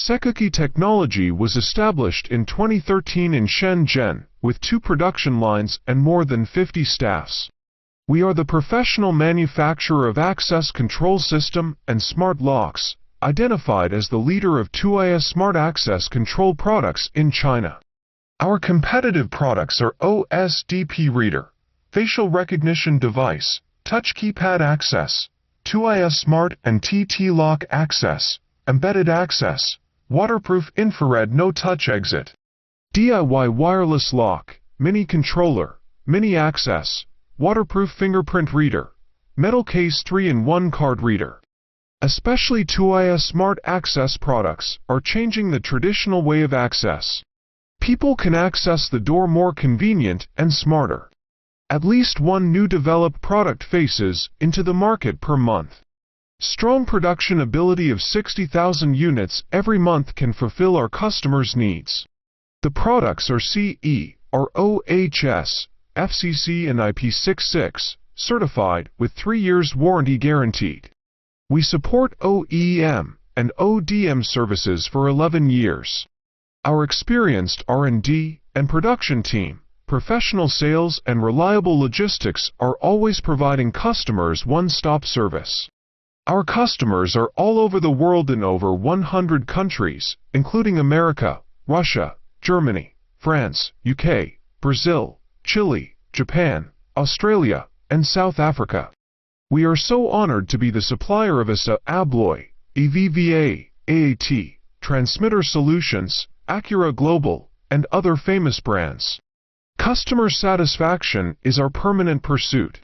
Secukey technology was established in 2013 in Shenzhen, with 2 production lines and more than 50 staffs. We are the professional manufacturer of access control system and smart locks, identified as the leader of 2IS smart access control products in China. Our competitive products are OSDP reader, facial recognition device, touch keypad access, 2IS smart and TT lock access, embedded access, waterproof infrared no-touch exit, DIY wireless lock, mini controller, mini access, waterproof fingerprint reader, metal case 3-in-1 card reader. Especially 2IS smart access products are changing the traditional way of access. People can access the door more convenient and smarter. At least one new developed product faces into the market per month. Strong production ability of 60,000 units every month can fulfill our customers' needs. The products are CE, or OHS, FCC and IP66, certified with 3 years warranty guaranteed. We support OEM and ODM services for 11 years. Our experienced R&D and production team, professional sales and reliable logistics are always providing customers one-stop service. Our customers are all over the world in over 100 countries, including America, Russia, Germany, France, UK, Brazil, Chile, Japan, Australia, and South Africa. We are so honored to be the supplier of ASA Abloy, EVVA, AAT, Transmitter Solutions, Acura Global, and other famous brands. Customer satisfaction is our permanent pursuit.